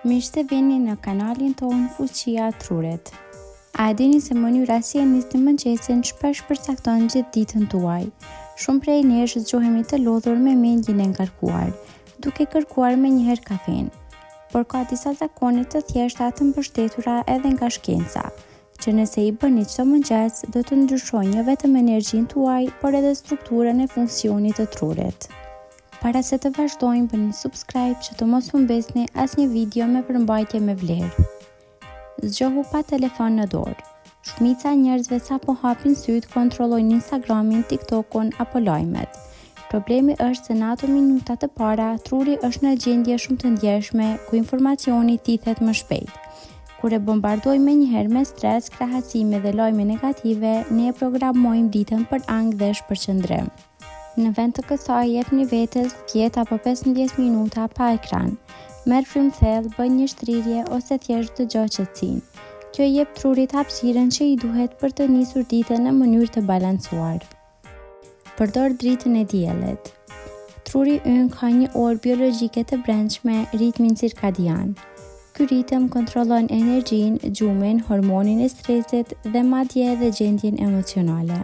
Mirë se vini në kanalin tonë Fuqia e Trurit. A e dini se mënyra si e nisni mëngjesin shpesh përcakton gjithë ditën tuaj? Shumë prej nesh zgjohemi të lodhur me mendjen e ngarkuar, duke kërkuar menjëherë kafein. Por ka disa zakone të thjeshta të mbështetura edhe nga shkenca, që nëse i bëni çdo mëngjes, do të ndryshojnë jo vetëm energjinë tuaj, por edhe strukturën e funksionit të trurit. Para se të vazhdojmë, bëni subscribe që të mos humbesni asnjë video me përmbajtje me vlerë. Zgjohu pa telefon në dorë. Shumica e njerëzve sapo hapin syt kontrollojnë Instagramin, TikTokun apo lajmet. Problemi është se në ato minuta të para, truri është në gjendje shumë të ndjeshme, ku informacioni thithet më shpejt. Kur e bombardojmë menjëherë me stres, krahasime dhe lajme negative, ne e programojmë ditën për angë dhe shpërqendrim. Në vend të kësaj jepni vetes 10 apo 15 minuta pa ekran. Merr frymë thellë, bëj një shtrirje ose thjesht dëgjoj qetësinë. Kjo i jep trurit hapësirën që i duhet për të nisur ditën në mënyrë të balancuar. Përdor dritën e diellit. Truri ynë ka një orë biologjike të brendshme, ritmin cirkadian. Ky ritëm kontrollon energjinë, gjumin, hormonin e stresit dhe madje edhe gjendjen emocionale.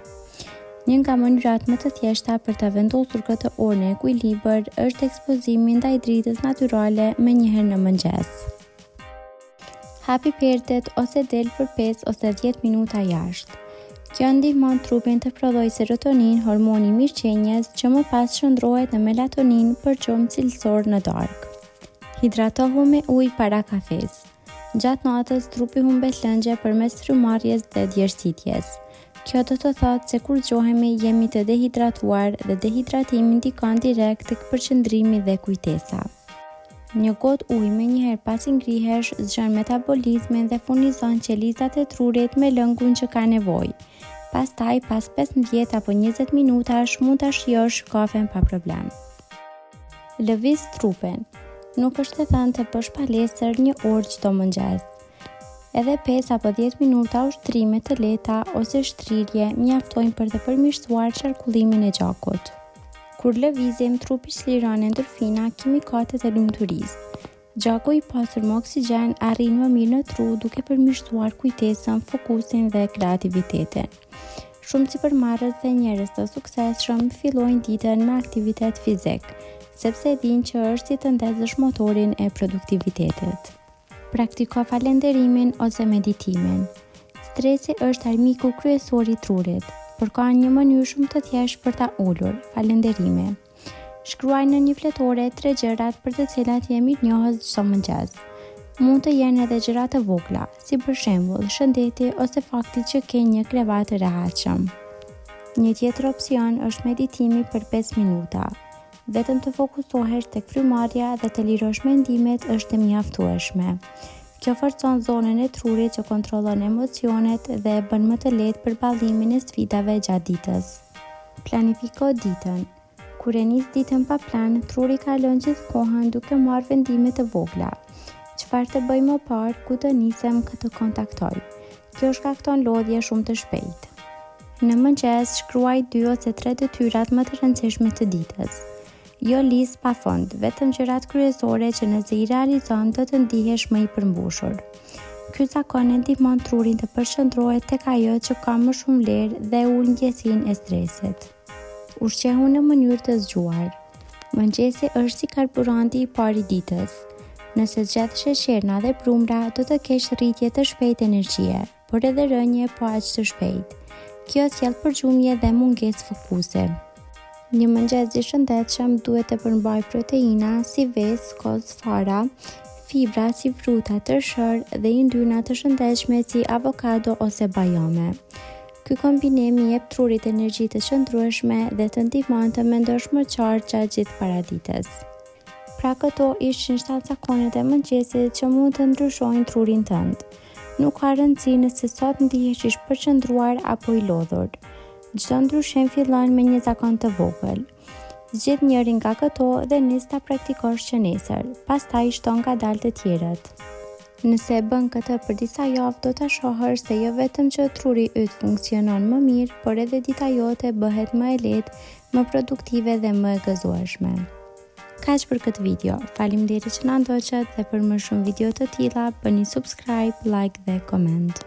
Një nga mënyrat më të thjeshta për të vendosur këtë orë në ekuilibër është ekspozimi ndaj dritës natyrale menjëherë në mëngjes. Hapi perdet ose del për 5 ose 10 minuta jashtë. Kjo ndihmon trupin të prodhojë serotonin, hormoni mirëqenies, që më pas shndrohet në melatonin për qumë cilësor në darkë. Hidratohu me ujë para kafes. Gjatë natës trupi humbet lëngje përmes frymarrjes dhe djersitjes. Kjo do të thotë se kur zgjohemi jemi të dehidratuar dhe dehidratimi ndikon direkt tek përqendrimi dhe kujtesa. Një gotë ujë menjëherë pasi ngrihesh zgjon metabolizmin dhe furnizon qelizat e trurit me lëngun që ka nevojë. Pastaj pas 15 apo 20 minutash mund ta shijosh kafen pa problem. Lëviz trupin. Nuk është e thënë të bësh palestër një orë çdo mëngjes. Edhe 5 apo 10 minuta ushtrime të lehta ose shtrirje mjaftojnë për të përmirësuar qarkullimin e gjakut. Kur lëvizim, trupi çliron endorfina, kimikatet e lumturisë. Gjaku i pasur me oksigjen arrin më mirë në tru duke përmirësuar kujtesën, fokusin dhe kreativitetin. Shumë sipërmarrës dhe njerëz të suksesshëm fillojnë ditën me aktivitet fizik, sepse dinë që është si të ndezësh motorin e produktivitetit. Praktiko falenderimin ose meditimin. Stresi është armiku kryesor i trurit, por ka një mënyrë shumë të thjeshtë për ta ulur, falenderime. Shkruaj në një fletore 3 gjërat për të cilat je mirënjohës çdo mëngjes. Mund të jenë edhe gjëra të vogla, si për shembull shëndeti ose fakti që ke një krevat të rehatshëm. Një tjetër opsion është meditimi për 5 minuta. Vetëm të fokusohesh tek frymarrja dhe të lirosh mendimet është e mjaftueshme. Kjo forcon zonën e trurit që kontrollon emocionet dhe e bën më të lehtë përballimin e sfidave gjatë ditës. Planifiko ditën. Kur e nis ditën pa plan, truri kalon gjithë kohën duke marrë vendime të vogla. Çfarë të bëj më parë, ku të nisem, këtë kontaktoj. Kjo shkakton lodhje shumë të shpejtë. Në mëngjes shkruaj 2 ose 3 detyrat më të rëndësishme të ditës. Jo listë pa fond, vetëm gjërat kryesore që nëse i realizon do të ndihesh më i përmbushur. Ky zakon ndihmon trurin të përqendrohet tek ajo që ka më shumë vlerë dhe ul ndjesinë e stresit. Ushqehu në mënyrë të zgjuar. Mëngjesi është si karburanti i parë i ditës. Nëse zgjedh sheqerna dhe brumra, do të kesh rritje të shpejtë energjie, por edhe rënje po aq të shpejtë. Kjo sjell përgjumje dhe mungesë fokusi. Një mëngjes i shëndetshëm duhet të përmbajë proteina si ves, koz, fara, fibra si fruta, tërshër dhe yndyrna të shëndetshme si avokado ose bajame. Ky kombinim i jep trurit energji të qëndrueshme dhe të ndihmon të mendosh më qartë gjatë gjithë paraditës. Pra këto ishin 7 zakonet e mëngjesit që mund të ndryshojnë trurin tënd. Nuk ka rëndësi nëse sot ndihesh i përqendruar apo i lodhur. Çdo ndryshim fillon me një zakon të vogël. Zgjedh njërin nga këto dhe nis ta praktikosh që nesër, pastaj shto ngadalë të tjerët. Nëse e bën këtë për disa javë, do ta shohësh se jo vetëm që truri yt funksionon më mirë, por edhe dita jote bëhet më e lehtë, më produktive dhe më e gëzueshme. Kaq për këtë video. Faleminderit që na ndoqët dhe për më shumë video të tilla bëni subscribe, like dhe comment.